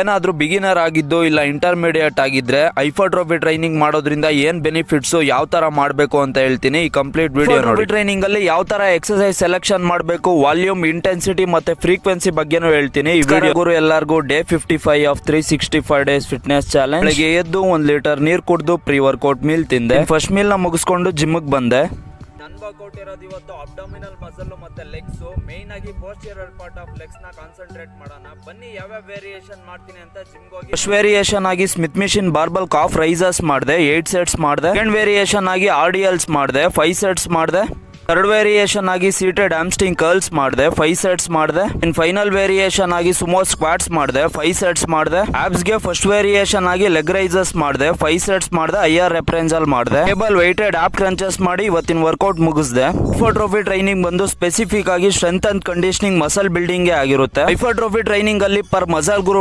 ಏನಾದ್ರೂ ಬಿಗಿನರ್ ಆಗಿದ್ದು ಇಲ್ಲ ಇಂಟರ್ಮೀಡಿಯೇಟ್ ಆಗಿದ್ರೆ ಐಫರ್ಟ್ರೋಫಿ ಟ್ರೈನಿಂಗ್ ಮಾಡೋದ್ರಿಂದ ಏನ್ ಬೆನಿಫಿಟ್ಸ್, ಯಾವ ತರ ಮಾಡಬೇಕು ಅಂತ ಹೇಳ್ತೀನಿ ಈ ಕಂಪ್ಲೀಟ್ ವಿಡಿಯೋ ನೋಡಿ. ಟ್ರೈನಿಂಗ್ ಅಲ್ಲಿ ಯಾವ ತರ ಎಕ್ಸರ್ಸೈಸ್ ಸೆಲೆಕ್ಷನ್ ಮಾಡಬೇಕು, ವಾಲ್ಯೂಮ್, ಇಂಟೆನ್ಸಿಟಿ ಮತ್ತೆ ಫ್ರೀಕ್ವೆನ್ಸಿ ಬಗ್ಗೆನೂ ಹೇಳ್ತೀನಿ ಈ ವಿಡಿಯೋ. ಗುರು ಎಲ್ಲರಿಗೂ day 55 of 365 days fitness challenge. ಬೆಳಗ್ಗೆ ಎದ್ದು 1 ಲೀಟರ್ ನೀರ್ ಕುಡಿದು ಪ್ರೀ ವರ್ಕೌಟ್ ಮೀಲ್ ತಿಂದೆ. ಫಸ್ಟ್ ಮೀಲ್ ನ ಮುಗಿಸ್ಕೊಂಡು ಜಿಮ್ಗೆ ಬಂದೆ. ನನ್ನ ವರ್ಕೌಟ್ ಇರೋದು ಇವತ್ತು ಅಬ್ಡಮಿನಲ್ ಮಸಲ್ ಮತ್ತೆ ಲೆಗ್ಸ್, ಮೇನ್ ಆಗಿ ಪೋಸ್ಚರಲ್ ಪಾರ್ಟ್ ಆಫ್ ಲೆಗ್ಸ್ ನ ಕಾನ್ಸಂಟ್ರೇಟ್ ಮಾಡೋಣ. ಬನ್ನಿ ಯಾವ್ಯಾವ ವೇರಿಯೇಷನ್ ಮಾಡ್ತೀನಿ ಅಂತ ಜಿಮ್ಗೆ ಹೋಗಿ. ಫಸ್ಟ್ ವೇರಿಯೇಷನ್ ಆಗಿ Smith machine barbell calf risers ಮಾಡಿದೆ, 8 ಸೆಟ್ಸ್ ಮಾಡಿದೆ. ಸೆಕೆಂಡ್ ವೇರಿಯೇಷನ್ ಆಗಿ RDLs ಮಾಡಿದೆ, 5 ಸೆಟ್ಸ್ ಮಾಡಿದೆ. ಥರ್ಡ್ ವೇರಿಯೇಷನ್ ಆಗಿ ಸೀಟೆಡ್ ಹ್ಯಾಮ್ಸ್ಟ್ರಿಂಗ್ ಕರ್ಲ್ಸ್ ಮಾಡಿದೆ, 5 ಸೆಟ್ಸ್ ಮಾಡಿದೆ. ಇನ್ ಫೈನಲ್ ವೇರಿಯೇಷನ್ ಆಗಿ ಸುಮೋ ಸ್ಕ್ವಾಟ್ಸ್ ಮಾಡಿದೆ, 5 ಸೆಟ್ಸ್ ಮಾಡಿದೆ. ಆಬ್ಸ್ ಗೆ ಫಸ್ಟ್ ವೇರಿಯೇಷನ್ ಆಗಿ ಲೆಗ್ ರೈಸರ್ಸ್ ಮಾಡಿದೆ, 5 ಸೆಟ್ಸ್ ಮಾಡಿದೆ. IR ರೆಫರೆನ್ಸಲ್ ಮಾಡಿದೆ. ಟೇಬಲ್ ವೆಯ್ಟೆಡ್ ಆಪ್ ಕ್ರಂಚಸ್ ಮಾಡಿ ಇವತ್ತಿನ ವರ್ಕೌಟ್ ಮುಗಿಸಿದೆ. ಐಫರ್ಟ್ರೋಫಿ ಟ್ರೈನಿಂಗ್ ಬಂದು ಸ್ಪೆಸಿಫಿಕ್ ಆಗಿ strength and conditioning muscle building ಆಗಿರುತ್ತೆ. ಐಫರ್ಟ್ರೋಫಿ ಟ್ರೈನಿಂಗ್ ಅಲ್ಲಿ ಪರ್ ಮಸಲ್ ಗ್ರೂಪ್